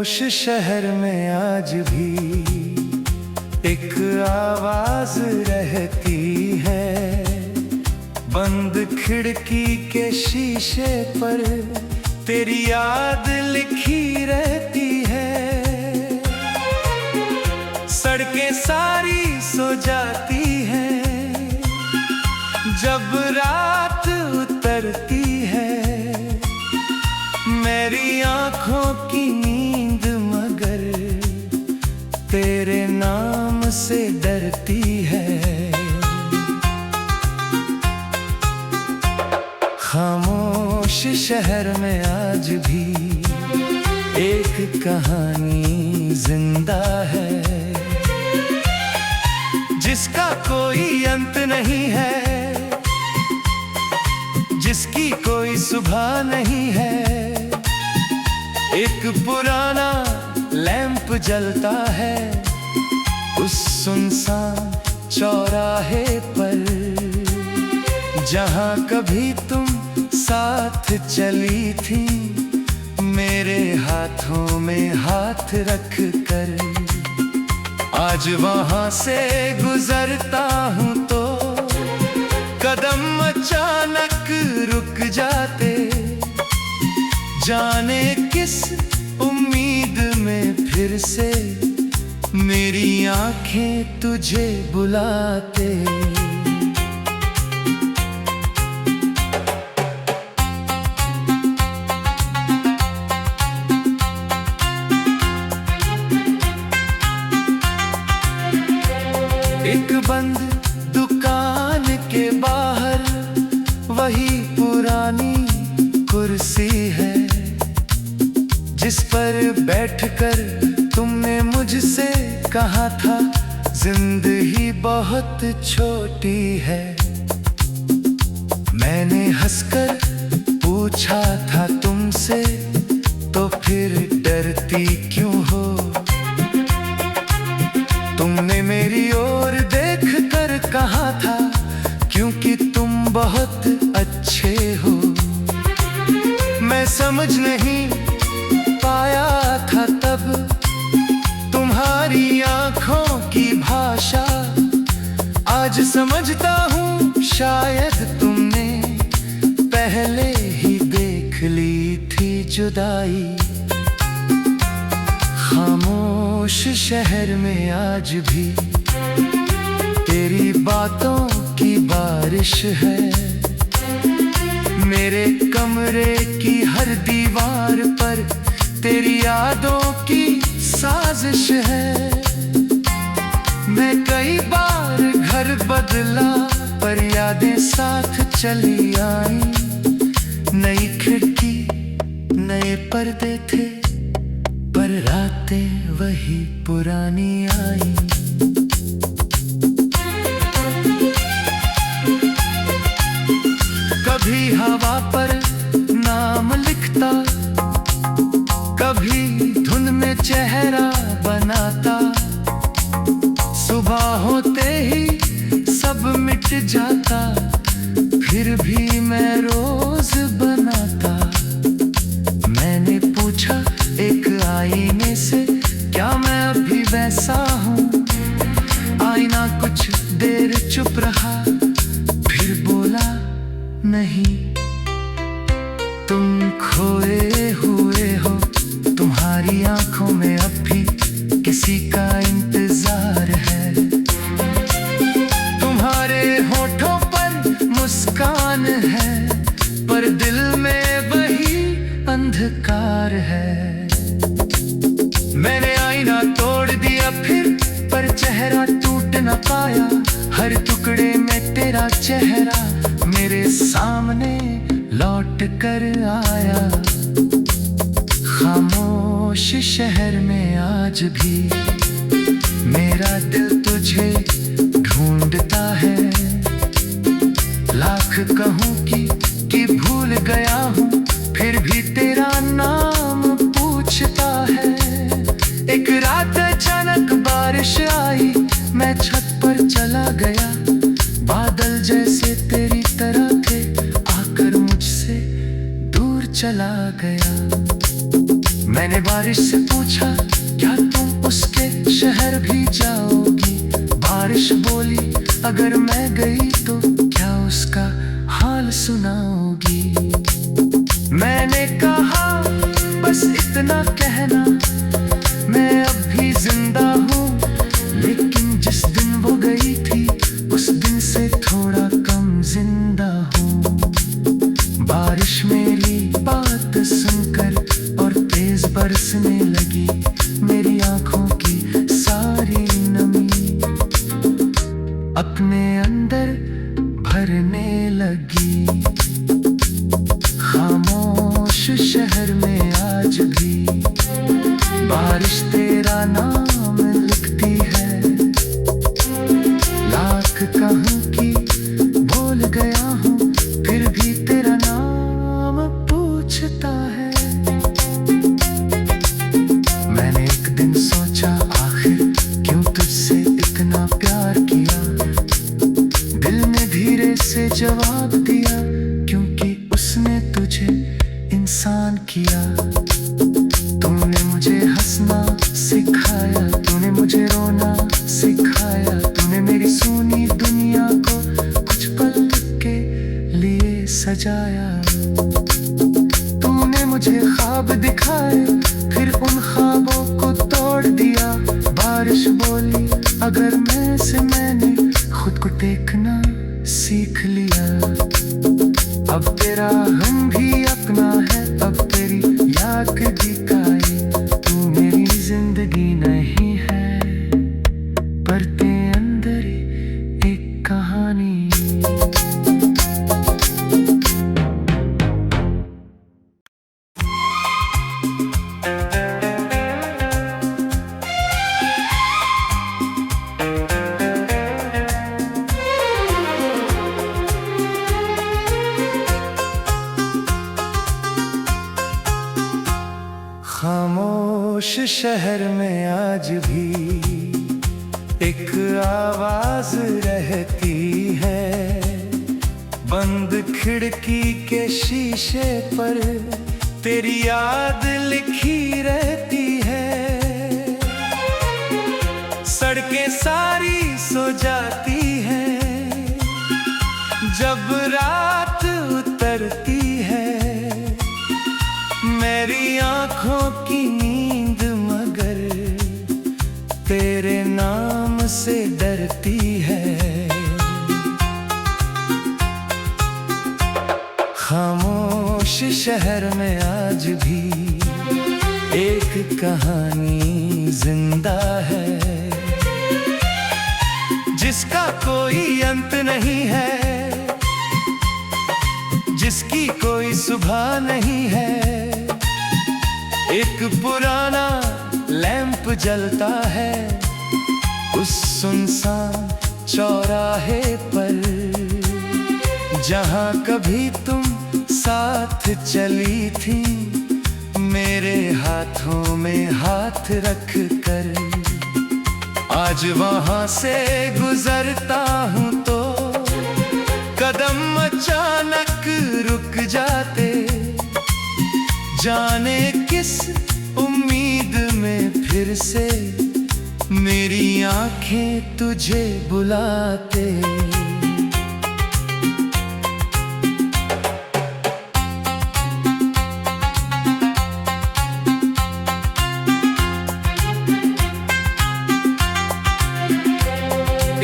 शहर में आज भी एक आवाज रहती है। बंद खिड़की के शीशे पर तेरी याद लिखी रहती है। सड़कें सारी सो जाती हैं जब रात उतरती है। मेरी आंखों की नींद मगर तेरे नाम से डरती है। खामोश शहर में आज भी एक कहानी जिंदा है, जिसका कोई अंत नहीं है, जिसकी कोई सुबह नहीं है। एक पुराना लैंप जलता है उस सुनसान चौराहे पर, जहां कभी तुम साथ चली थी, मेरे हाथों में हाथ रख कर। आज वहां से गुजरता हूं तो कदम अचानक रुक जाते, जाने किस उम्मीद में फिर से मेरी आंखें तुझे बुलाते। एक बंद दुकान के बाहर वही पुरानी कुर्सी है, जिस पर बैठकर तुमने मुझसे कहा था जिंदगी बहुत छोटी है। मैंने हंसकर पूछा था तुमसे, तो फिर डरती क्यों हो? तुमने मेरी ओर देखकर कहा था क्योंकि तुम बहुत अच्छे हो। मैं समझ नहीं पाया था तब तुम्हारी आंखों की भाषा, आज समझता हूँ शायद तुमने पहले ही देख ली थी जुदाई। खामोश शहर में आज भी तेरी बातों की बारिश है। मेरे कमरे की हर दीवार पर तेरी यादों की साजिश है। मैं कई बार घर बदला पर यादें साथ चली आई। नई खिड़की नए पर्दे थे पर रातें वही पुरानी आई। कभी हवा पर नाम लिखता, कभी धुन में चेहरा बनाता। सुबह होते ही सब मिट जाता, फिर भी मैं रोज बनाता। मैंने पूछा एक आईने से, क्या मैं अभी वैसा हूँ? आईना कुछ देर चुप रहा, फिर बोला नहीं, तुम खोए हुए हो। तुम्हारी आंखों में अब भी किसी का इंतजार है। तुम्हारे होठों पर मुस्कान है, पर दिल में वही अंधकार है। मैंने आईना तोड़ दिया फिर, पर चेहरा टूट न पाया। हर टुकड़े में तेरा चेहरा मेरे सामने लौट कर आया। खामोश शहर में आज भी मेरा दिल तुझे ढूंढता है। लाख कहूँ कि भूल गया हूँ, फिर भी तेरा नाम पूछता है। एक रात अचानक बारिश आई, मैं छत पर चला गया। बादल जैसे तेरी तरह थे, आकर मुझसे दूर चला गया। मैंने बारिश से पूछा, क्या तुम उसके शहर भी जाओगी? बारिश बोली, अगर मैं गई तो क्या उसका हाल सुनाओगी? मैंने कहा, बस इतना कहना, मैं अब भी जिंदा हूँ, लेकिन जिस दिन वो गई थी उस दिन से थोड़ा कम जिंदा हूँ। बारिश मेरी बात सुनकर और तेज बरसने लगी, मेरी आंखों की सारी नमी अपने अंदर भरने लगी। खामोश शहर में आज भी बारिश तेरा नाम लिखती है। लाख कहूं कि भूल गया हूँ, फिर भी तेरा नाम पूछता है। मैंने एक दिन सोचा, आखिर क्यों तुझसे इतना प्यार किया? दिल ने धीरे से जवाब दिया, क्योंकि उसने तुझे इंसान किया। तूने मुझे हंसना सिखाया, तूने मुझे रोना सिखाया, तूने मेरी सूनी दुनिया को कुछ पल के लिए सजाया। तूने मुझे ख्वाब दिखाए, फिर उन ख्वाबों को तोड़ दिया। बारिश बोली, अगर मैं से मैंने खुद को देखना सीख लिया। अब तेरा हम भी अपना है, अब तेरी याद की काई। तू मेरी जिंदगी नहीं है, पर तेरे अंदर एक कहानी। खामोश शहर में आज भी एक आवाज रहती है। बंद खिड़की के शीशे पर तेरी याद लिखी रहती है। सड़कें सारी सो जाती हैं जब रात उतरती है। मेरी आंखों की नींद मगर तेरे नाम से डरती है। खामोश शहर में आज भी एक कहानी जिंदा है, जिसका कोई अंत नहीं है, जिसकी कोई सुबह नहीं है। एक पुराना लैंप जलता है उस सुनसान चौराहे पर, जहां कभी तुम साथ चली थी, मेरे हाथों में हाथ रख कर। आज वहां से गुजरता हूं तो कदम अचानक रुक जाते, जाने किस उम्मीद में फिर से मेरी आंखें तुझे बुलाते।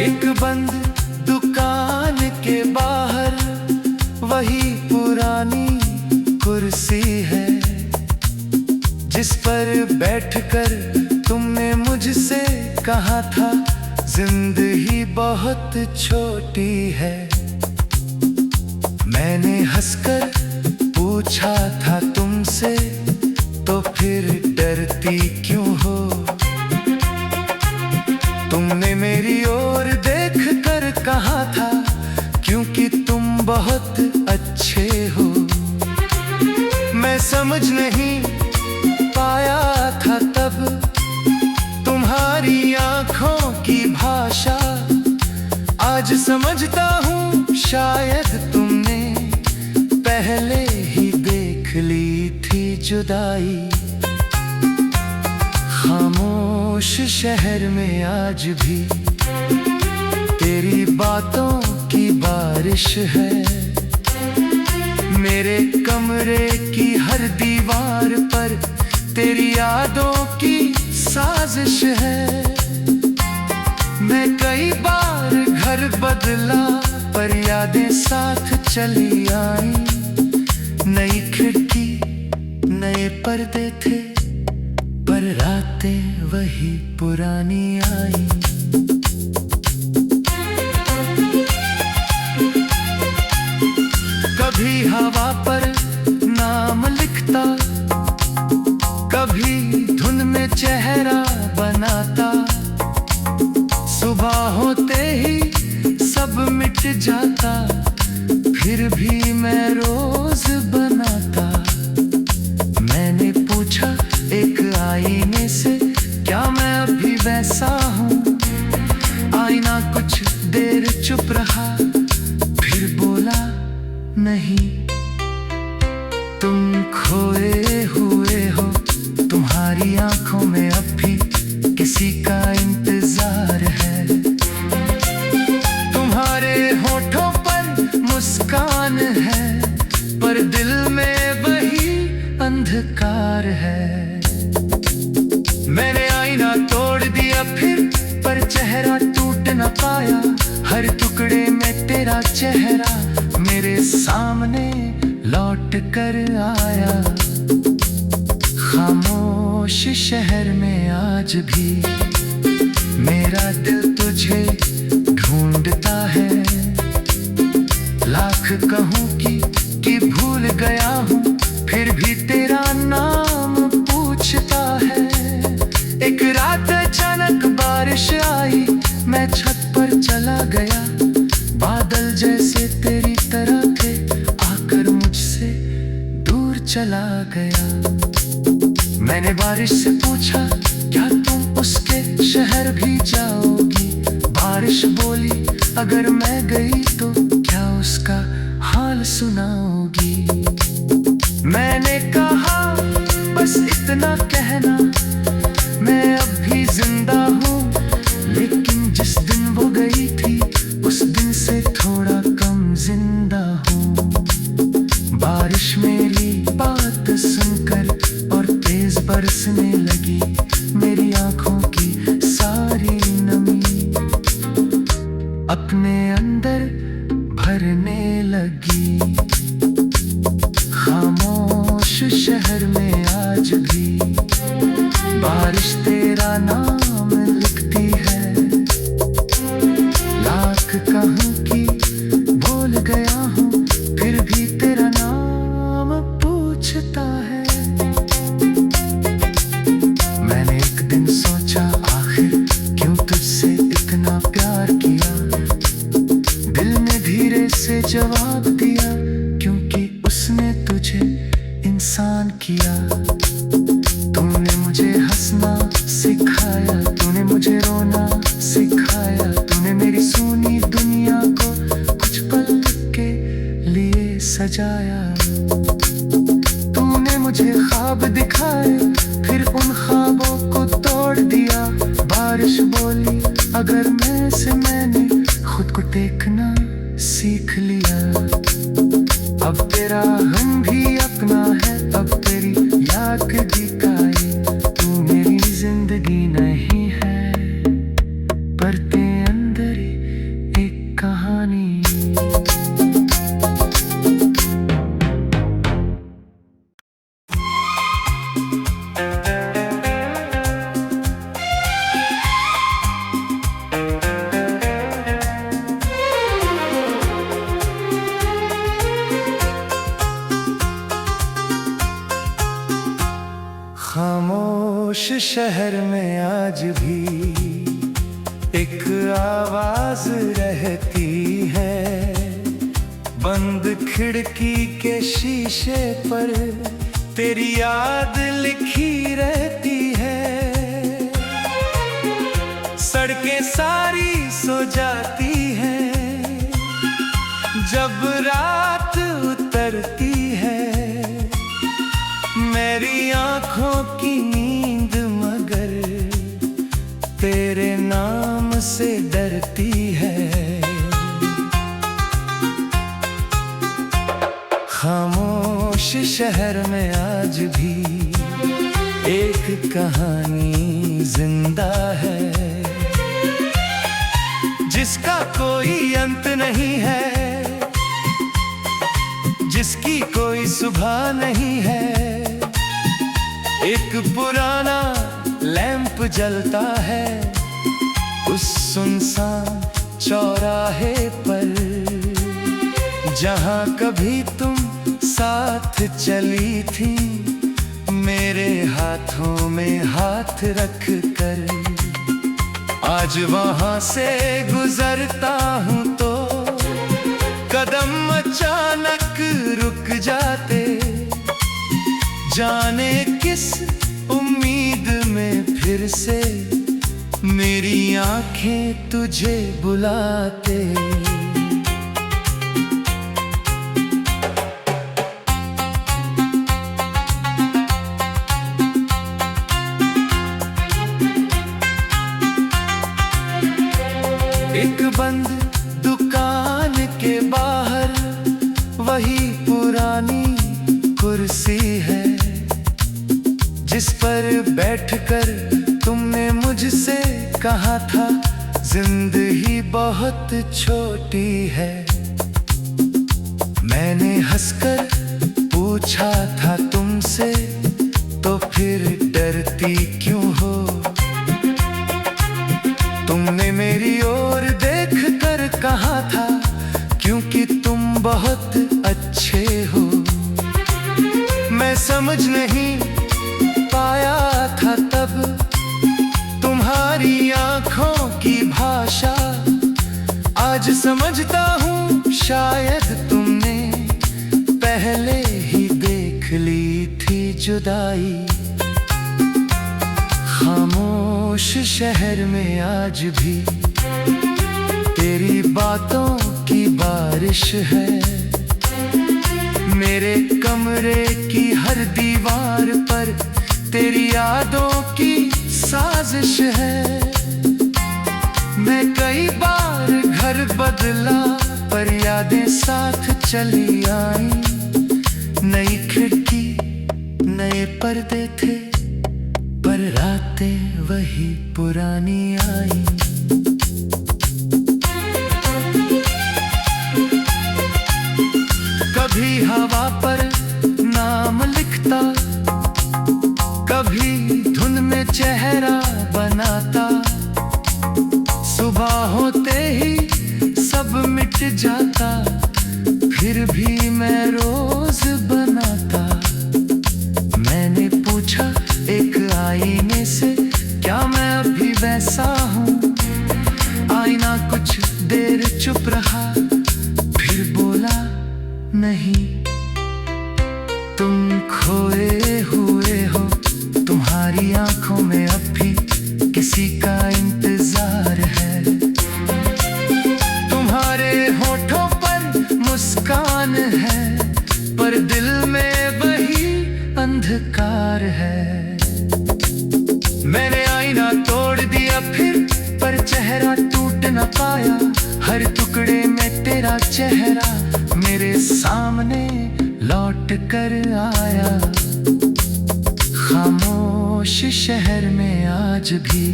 एक बंद दुकान के बाहर वही पुरानी कुर्सी है, जिस पर बैठकर तुमने मुझसे कहा था जिंदगी बहुत छोटी है। मैंने हंसकर पूछा था तुमसे, तो फिर डरती क्यों हो? तुमने मेरी ओर देखकर कहा था, क्योंकि तुम बहुत अच्छे हो। मैं समझ नहीं पाया था तब तुम्हारी आंखों की भाषा, आज समझता हूँ शायद तुमने पहले ही देख ली थी जुदाई। खामोश शहर में आज भी तेरी बातों की बारिश है। मेरे कमरे की हर दीवार पर तेरी यादों की साजिश है। मैं कई बार घर बदला पर यादें साथ चली आई। नई खिड़की नए पर्दे थे पर रातें वही पुरानी आई। कभी हवा पर नाम लिखता, कभी धुन में चेहरा बनाता। सुबह होते ही सब मिट जाता, फिर भी मैं रोज बनाता। मैंने पूछा एक आईने से, क्या मैं अभी वैसा हूँ? आईना कुछ देर चुप रहा, फिर बोला नहीं, तुम खोए हुए हो। तुम्हारी आंखों में अब भी किसी का इंतजार है। तुम्हारे होठों पर मुस्कान है, पर दिल में वही अंधकार है। मैंने आईना तोड़ दिया फिर, पर चेहरा टूट न पाया। हर टुकड़े में तेरा चेहरा मेरे सामने लौट कर आया। खामोश शहर में आज भी मेरा दिल तुझे ढूंढता है। लाख कहूँ कि भूल गया हूँ, फिर भी तेरा नाम पूछता है। एक रात अचानक बारिश आई, मैं छत पर चला गया। बादल जैसे तेरी तरह थे, आकर मुझसे दूर चला गया। मैंने बारिश से पूछा, क्या तुम उसके शहर भी जाओगी? बारिश बोली, अगर मैं गई तो क्या उसका हाल सुनाओगी? मैंने कहा बस इतना कहना, मैं अब भी जिंदा हूँ। लेकिन जिस दिन वो गई थी, उस दिन से थोड़ा कम जिंदा हूँ। बारिश मेरी बात सुनकर और तेज बरसने लगी। मेरी आंखों की सारी नमी अपने अंदर भरने लगी। खामोश शहर में आज भी बारिश तेरा नाम लिखती है। लाख कहूँ कि भूल गया हूँ, फिर भी तेरा नाम पूछता है। मैंने एक दिन सोचा, आखिर क्यों तुझसे इतना प्यार किया? दिल ने धीरे से जवाब दिया, क्योंकि उसने तुझे इंसान किया। तूने मुझे हंसना सिखाया, तूने मुझे रोना सिखाया। तूने मेरी सूनी दुनिया को कुछ पल के लिए सजाया। तूने मुझे ख्वाब दिखाए, फिर उन ख्वाबों को तोड़ दिया। बारिश बोली, अगर मैं से मैंने खुद को देखना सीख लिया। अब तेरा हम भी अपना है, अब तेरी याद की काई। तू मेरी जिंदगी नहीं है, पर तेरे अंदर एक कहानी। खामोश शहर में आज भी एक आवाज रहती है। बंद खिड़की के शीशे पर तेरी याद लिखी रहती है। सड़कें सारी सो जाती हैं जब रात उतरती है। मेरी आंखों की नींद मगर शहर में आज भी एक कहानी जिंदा है, जिसका कोई अंत नहीं है, जिसकी कोई सुबह नहीं है। एक पुराना लैंप जलता है उस सुनसान चौराहे पर, जहां कभी तुम साथ चली थी, मेरे हाथों में हाथ रख कर। आज वहां से गुजरता हूं तो कदम अचानक रुक जाते, जाने किस उम्मीद में फिर से मेरी आंखें तुझे बुलाते। एक बंद दुकान के बाहर वही पुरानी कुर्सी है, जिस पर बैठकर तुमने मुझसे कहा था जिंदगी बहुत छोटी है। मैंने हंसकर पूछा था तुमसे, तो फिर डरती क्यों हो? तुमने मेरी ओर देख कर कहा था, क्योंकि तुम बहुत अच्छे हो। मैं समझ नहीं पाया था तब तुम्हारी आंखों की भाषा, आज समझता हूँ शायद तुमने पहले ही देख ली थी जुदाई। खामोश शहर में आज भी तेरी बातों की बारिश है, मेरे कमरे की हर दीवार पर तेरी यादों की साजिश है। मैं कई बार घर बदला पर यादें साथ चली आई, नई खिड़की नए पर्दे थे पर रातें वही पुरानी आई। कभी हवा पर नाम लिखता, कभी धुन में चेहरा बनाता, सुबह होते ही सब मिट जाता, फिर भी मैं रोज बनाता। मैंने पूछा एक आईने से, क्या मैं अभी वैसा हूँ? आईना कुछ देर चुप रहा, फिर बोला नहीं, तुम खोए हुए हो, तुम्हारी आंखों में अब भी किसी का इंतजार है। तुम्हारे होठों पर मुस्कान है, पर दिल में वही अंधकार है। मैंने आईना तोड़ दिया फिर, पर चेहरा टूट न पाया, हर टुकड़े में तेरा चेहरा मेरे सामने लौट कर आया। खामोश शहर में आज भी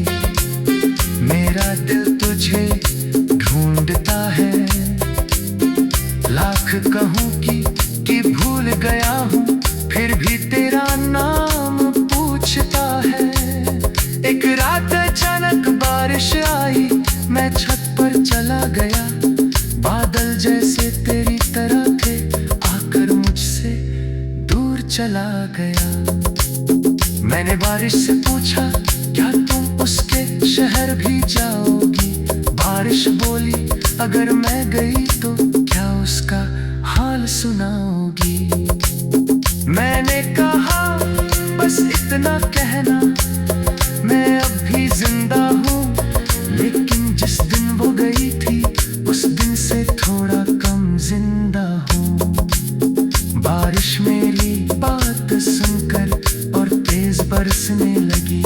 मेरा दिल तुझे ढूंढता है, लाख कहूँ कि भूल गया हूँ, फिर भी तेरा नाम पूछता है। एक रात अचानक बारिश आई, मैं छत पर चला गया, बादल जैसे तेरी तरह थे, आकर मुझसे दूर चला गया। मैंने बारिश से पूछा, क्या तुम उसके शहर भी जाओगी? बारिश बोली, अगर मैं गई तो क्या उसका हाल सुनाओगी? मैंने कहा बस इतना कहना, मैं अब भी जिंदा हूँ, लेकिन जिस दिन वो गई थी उस दिन से थोड़ा कम जिंदा हूँ। बारिश मेरी बात सुनकर और तेज बरसने लगी,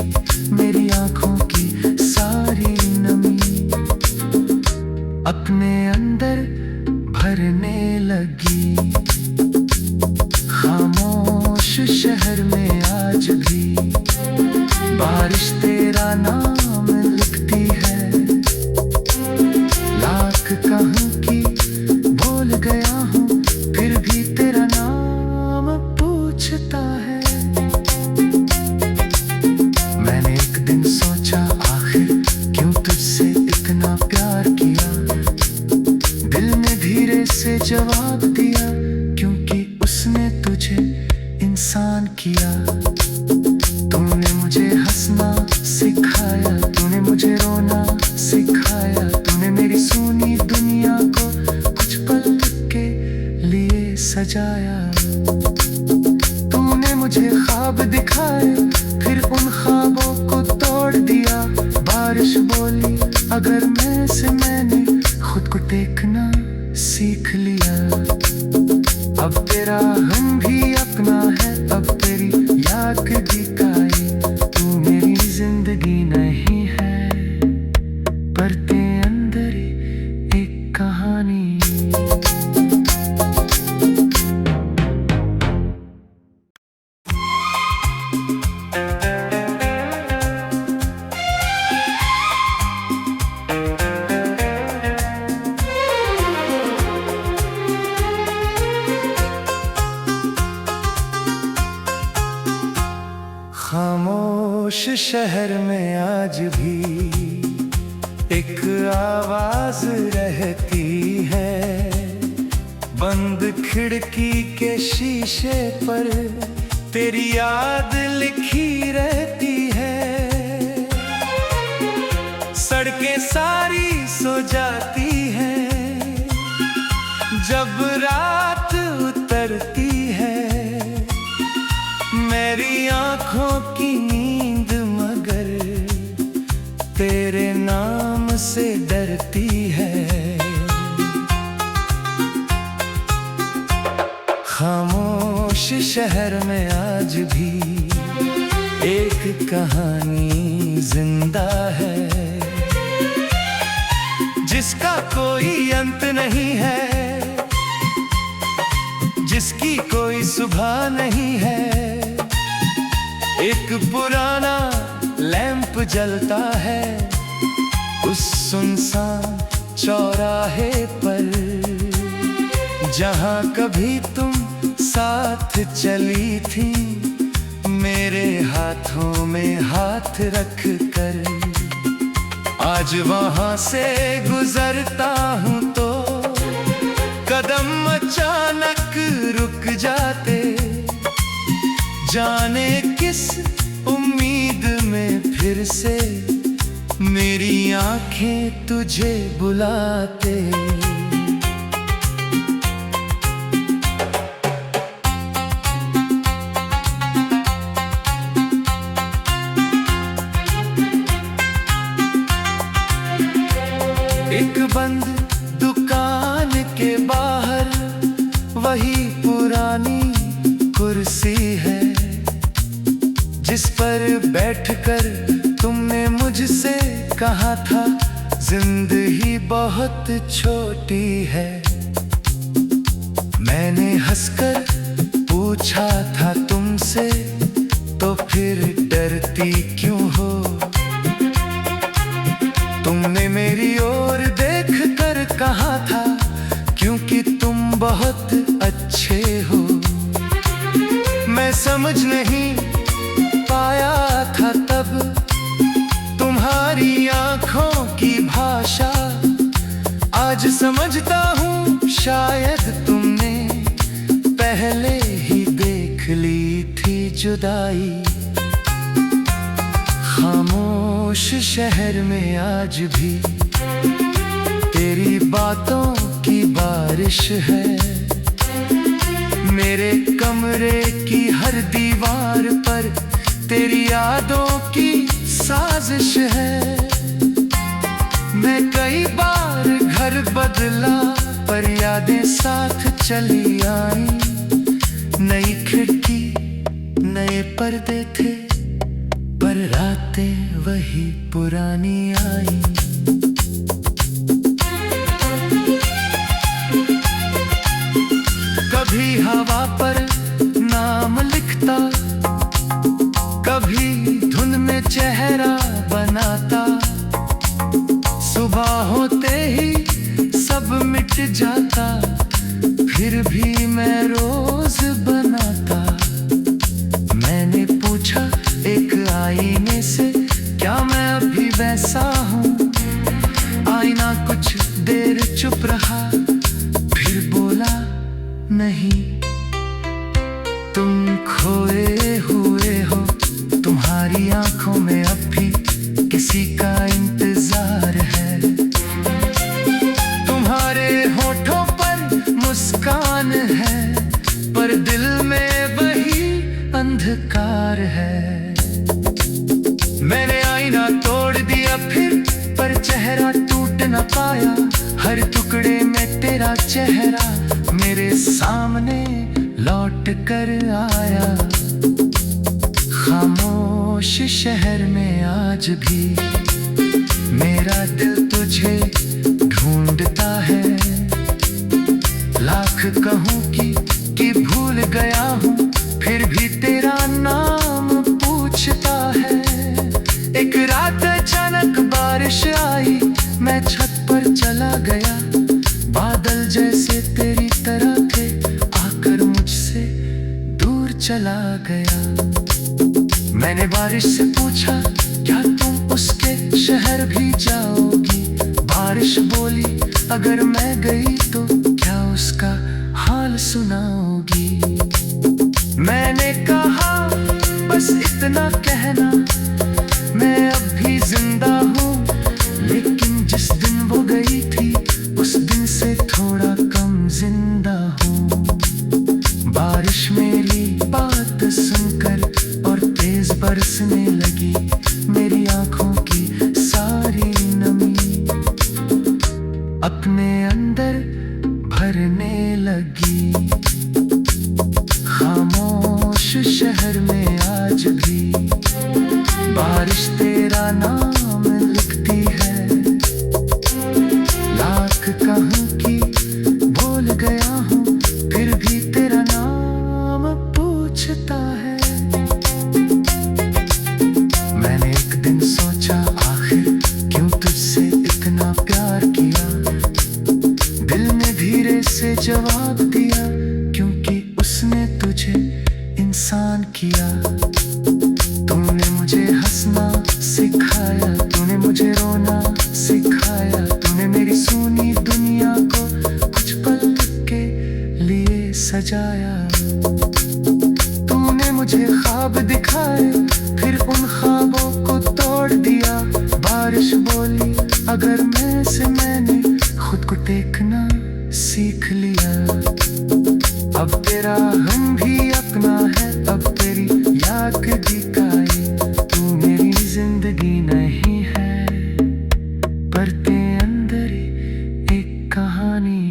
मेरी आंखों की सारी नमी अपने अंदर भरने लगी। खामोश बारिश तेरा नाम लिखती है। लाख कहूं कि भूल गया हूँ, फिर भी तेरा नाम पूछता है। मैंने एक दिन सोचा आखिर क्यों तुझसे इतना प्यार किया। दिल ने धीरे से जवाब दिया, क्योंकि उसने तुझे इंसान किया। तूने मुझे हंसना सिखाया, तूने मुझे रोना सिखाया। तूने मेरी सुनी दुनिया को कुछ पल के लिए सजाया। तूने मुझे ख्वाब दिखाए, फिर उन ख्वाबों को तोड़ दिया। बारिश बोली अगर मैं से मैंने खुद को देखना सीख लिया। अब तेरा हम भी अपना है, अब तेरी याद भी काई। तू मेरी जिंदगी नहीं है, पर तेरे अंदर एक कहानी। खामोश शहर में आज भी एक आवाज रहती है। बंद खिड़की के शीशे पर तेरी याद लिखी रहती है। सड़कें सारी सो जाती हैं जब रात उतरती है। मेरी आंखों की नींद मगर तेरे नाम से डरती है। खामोश शहर में आज भी एक कहानी जिंदा है, जिसका कोई अंत नहीं है, जिसकी कोई सुबह नहीं है। एक पुराना लैंप जलता है उस सुनसान चौराहे पर, जहां कभी तुम साथ चली थी, मेरे हाथों में हाथ रख कर। आज वहां से गुजरता हूं तो कदम अचानक रुक जाते। जाने किस उम्मीद में फिर से मेरी आंखें तुझे बुलाते। एक बंद दुकान के बाहर वही पुरानी कुर्सी है, जिस पर बैठकर तुमने मुझसे कहा था जिंदगी बहुत छोटी है। मैंने हंसकर पूछा था तुमसे, तो फिर डरती क्यों हो? तुमने मेरी ओर देखकर कहा था, क्योंकि तुम बहुत अच्छे हो। मैं समझ नहीं पाया था तब तुम्हारी आंखों की भाषा। आज समझता हूँ शायद तुमने पहले ही देख ली थी जुदाई। खामोश शहर में आज भी तेरी बातों की बारिश है। मेरे कमरे की हर दीवार पर तेरी यादों की साजिश है। मैं कई बार घर बदला पर यादें साथ चली आई। नई खिड़की नए पर्दे थे, पर रातें वही पुरानी आई। कभी हवा पर नाम लिखता, कभी धुन में चेहरा है। मैंने आईना तोड़ दिया फिर, पर चेहरा टूट न पाया। हर टुकड़े में तेरा चेहरा मेरे सामने लौट कर आया। खामोश शहर में आज भी मेरा दिल तुझे ढूंढता है। लाख कहूँ कि भूल गया हूँ, फिर भी तेरा नाम पूछता है। एक रात अचानक बारिश आई, मैं छत पर चला गया। बादल जैसे तेरी तरह थे, आकर मुझसे दूर चला गया। मैंने बारिश से पूछा, क्या तुम उसके शहर भी जाओगी? बारिश बोली, अगर मैं गई तो क्या उसका हाल सुनाओगी? मैंने कहा, बस इतना कहना, मैं अब भी जिंदा हूँ। लेकिन जिस दिन वो गई थी, उस दिन से थोड़ा कम जिंदा हूँ। बारिश मेरी बात सुनकर और तेज बरसने लगी, मेरी आंखों की सारी नमी अपने अंदर भरने लगी। खामोश शहर में आज भी बारिश तेरा नाम लिखती है। लाख कहूँ कि भूल गया हूँ, फिर भी तेरा नाम पूछता है। मैंने एक दिन सोचा, आखिर क्यों तुझसे इतना प्यार किया? दिल ने धीरे से जवाब दिया, क्योंकि उसने तुझे इंसान किया। तूने मुझे हंसना सिखाया, तूने मुझे रोना सिखाया। तूने मेरी सूनी दुनिया को कुछ पल के लिए सजाया। तूने मुझे ख्वाब दिखाए, फिर उन ख्वाबों को तोड़ दिया। बारिश बोली, अगर मैं से मैंने खुद को देखना सीख लिया। अब तेरा हम भी अपना है, अब तेरी याद भी काई। तू मेरी जिंदगी नहीं है, पर तेरे अंदर एक कहानी।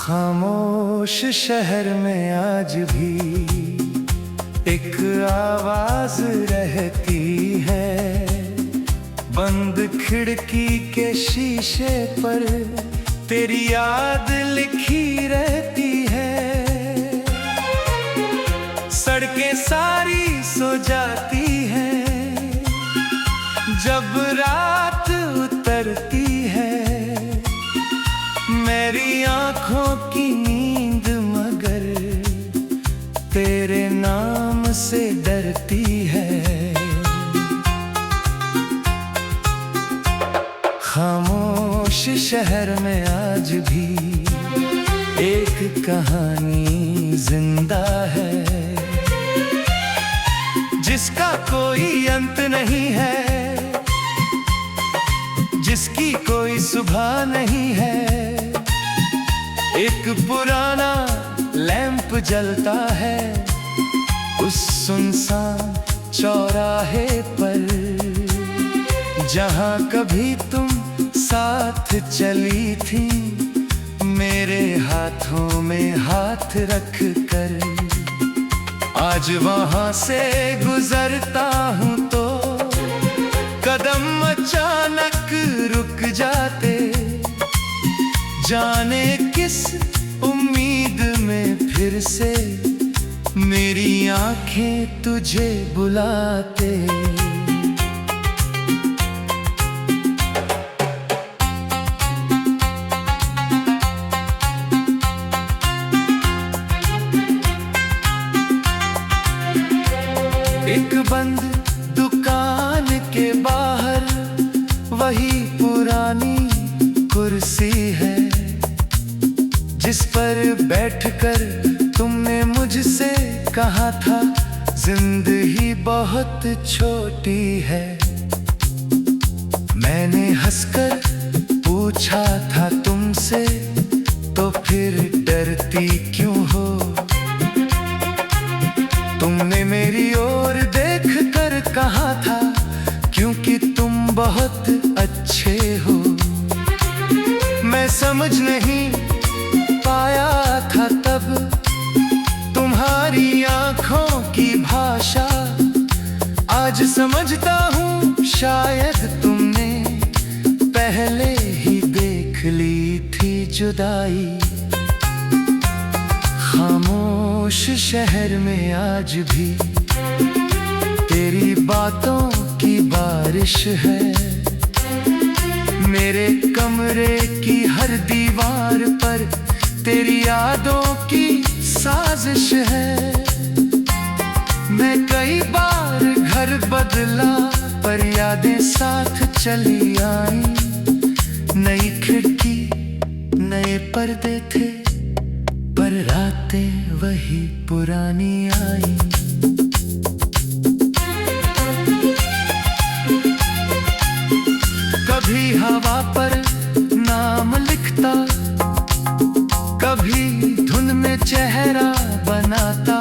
खामोश शहर में आज भी एक आवाज रहती है। बंद खिड़की के शीशे पर तेरी याद लिखी रहती है। सड़कें सारी सो जाती हैं जब रात उतरती है। मेरी आंखों की नींद मगर तेरे नाम से डरती है। खामोश शहर में आज भी एक कहानी जिंदा है, जिसका कोई अंत नहीं है, जिसकी कोई सुबह नहीं है। एक पुराना लैंप जलता है उस सुनसान चौराहे पर, जहां कभी तुम साथ चली थी, मेरे हाथों में हाथ रख कर। आज वहां से गुजरता हूं तो कदम अचानक रुक जाते, जाने किस उम्मीद में फिर से मेरी आंखें तुझे बुलाते। एक बंद दुकान के बाहर वही पुरानी कुर्सी है, जिस पर बैठकर तुमने मुझसे कहा था जिंदगी बहुत छोटी है। मैंने हंसकर पूछा था तुमसे, तो फिर डरती क्यों हो? तुमने मेरी ओर देखकर कहा था क्योंकि तुम बहुत अच्छे हो। मैं समझ नहीं पाया था तब तुम्हारी आंखों की भाषा। आज समझता हूँ शायद तुमने पहले ही देख ली थी जुदाई। खामोश शहर में आज भी तेरी बातों की बारिश है। मेरे कमरे की हर दीवार पर तेरी यादों की साजिश है। मैं कई बार घर बदला पर यादें साथ चली आई। नई खिड़की नए पर्दे थे पर रातें वही पुरानी आई। कभी हवा पर नाम लिखता, कभी धुन में चेहरा बनाता।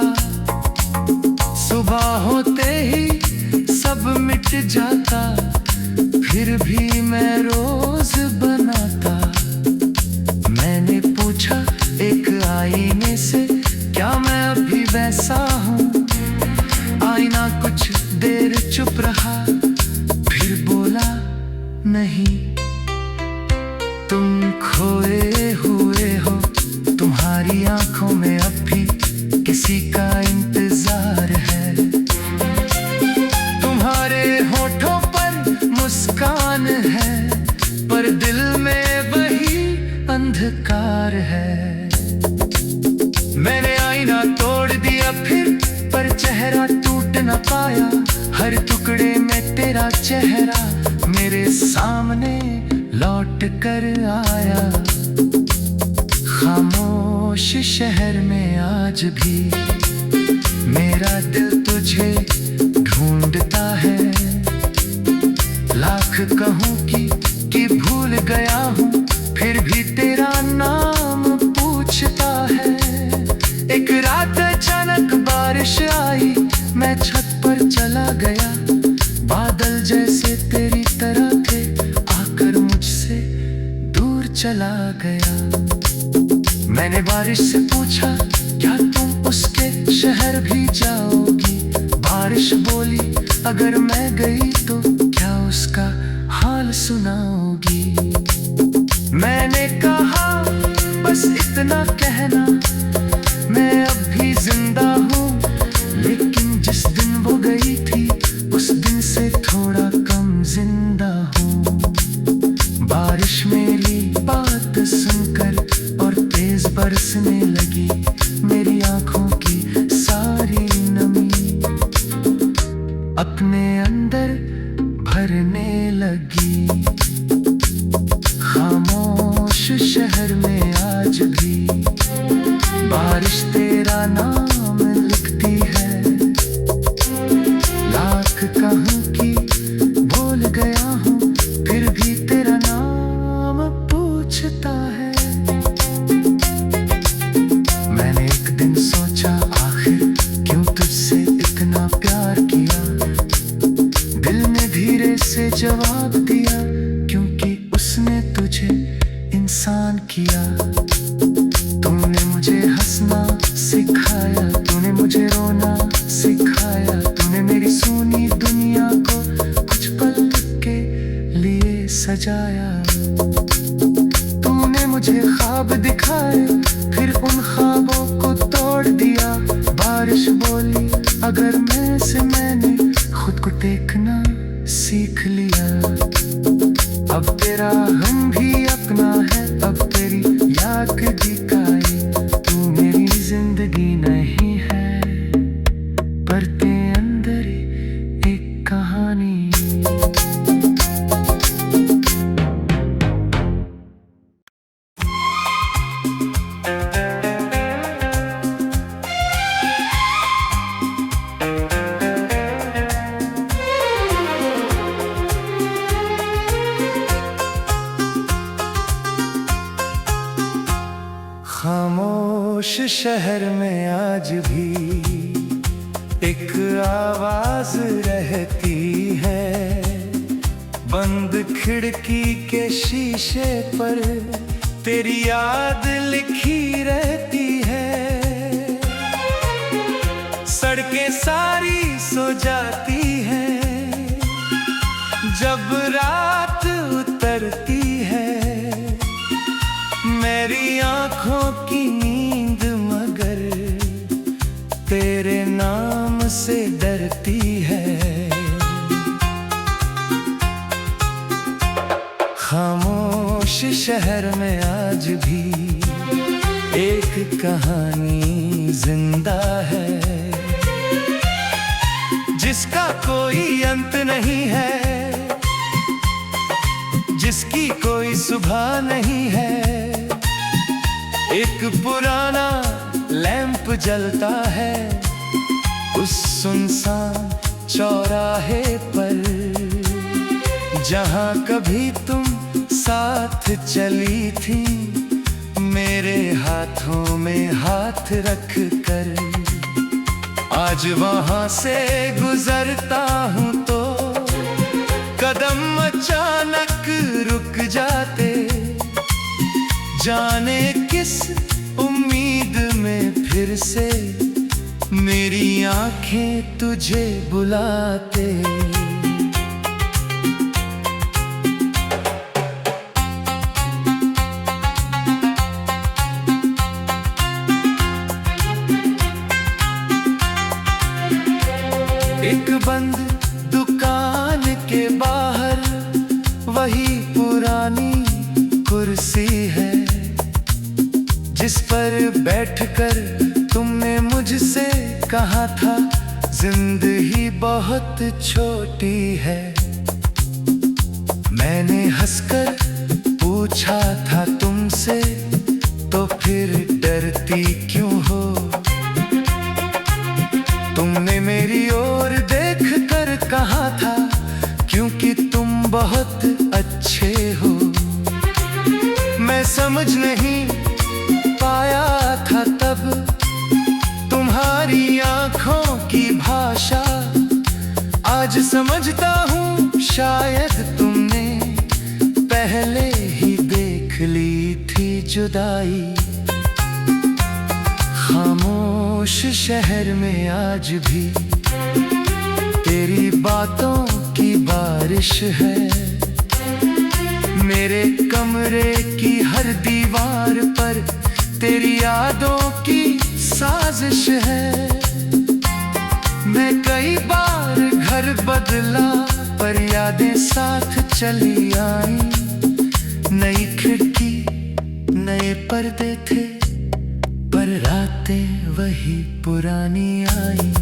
सुबह होते ही सब मिट जाता, फिर भी मैं रोज बनाता। मैंने पूछा एक आईने से, क्या मैं अभी वैसा हूँ? आईना कुछ देर चुप रहा, फिर बोला नहीं, तुम खोए हुए हो। तुम्हारी आंखों में अब भी किसी का इंतजार है। तुम्हारे होठों पर मुस्कान है, पर दिल में वही अंधकार है। मैंने आईना तोड़ दिया फिर, पर चेहरा टूट न पाया। हर टुकड़े में तेरा चेहरा मेरे सामने लौट कर आया। खामोश शहर में आज भी मेरा दिल तुझे ढूंढता है। लाख कहूँ कि भूल गया हूँ, फिर भी तेरा नाम पूछता है। एक रात अचानक बारिश आई, मैं छत पर चला गया। बादल जैसे तेरी तरह थे, आकर मुझसे दूर चला गया। मैंने बारिश से पूछा, क्या तुम उसके शहर भी जाओगी? बारिश बोली, अगर मैं गई तो क्या उसका हाल सुनाओगी? मैंने कहा बस इतना कहना, मैं अब भी जिंदा हूँ। लेकिन जिस दिन वो गई थी, उस दिन से थोड़ा कम जिंदा हूँ। बारिश मेरी बात सुनकर और तेज बरसने लगी। मेरी आंखों की सारी नमी अपने अंदर भरने लगी। खामोश शहर में आज भी बारिश तेरा नाम लिखती है। लाख कहूँ कि भूल गया हूँ, फिर भी तेरा नाम पूछता है। मैंने एक दिन सोचा, आखिर क्यों तुझसे इतना प्यार किया? दिल ने धीरे से जवाब दिया, क्योंकि उसने तुझे इंसान किया। तुमने मुझे हंसना सिखाया, तूने मुझे रोना सिखाया। तूने मेरी सुनी दुनिया को कुछ पल के लिए सजाया। तूने मुझे ख्वाब दिखाए, फिर उन ख्वाबों को तोड़ दिया। बारिश बोली, अगर मैं से मैंने खुद को देखना सीख लिया। अब तेरा हम भी अपना है, अब तेरी याद दिखाई। तू मेरी जिंदगी नहीं है, पर तेरे अंदर एक कहानी। खामोश शहर में आज भी एक आवाज रहती है, बंद खिड़की के शीशे पर तेरी याद लिखी रहती है। सड़कें सारी सो जाती हैं जब रात उतरती है, मेरी आंखों की नींद मगर तेरे नाम से डरती है। खामोश शहर में आज भी एक कहानी जिंदा है, जिसका कोई अंत नहीं है, जिसकी कोई सुबह नहीं है। एक पुराना लैंप जलता है उस सुनसान चौराहे पर, जहां कभी तुम साथ चली थी, मेरे हाथों में हाथ रख कर। आज वहां से गुजरता हूं तो कदम अचानक रुक जाते, जाने किस उम्मीद में फिर से मेरी आंखें तुझे बुलाते। एक बंद दुकान के बाहर वही पुरानी कुर्सी है, जिस पर बैठकर तुमने मुझसे कहा था जिंदगी बहुत छोटी है। मैंने हंसकर पूछा था तुमसे, तो फिर डरती क्यों हो? तुमने मेरी ओर देखकर कहा था क्योंकि तुम बहुत अच्छे हो। मैं समझ नहीं पाया था तब तुम्हारी आंखों की भाषा, आज समझता हूँ शायद तुमने पहले ही देख ली थी जुदाई। खामोश शहर में आज भी तेरी बातों की बारिश है, मेरे कमरे की हर दीवार पर तेरी यादों की साजिश है। मैं कई बार घर बदला पर यादें साथ चली आई, नई खिड़की नए पर्दे थे पर रातें वही पुरानी आई।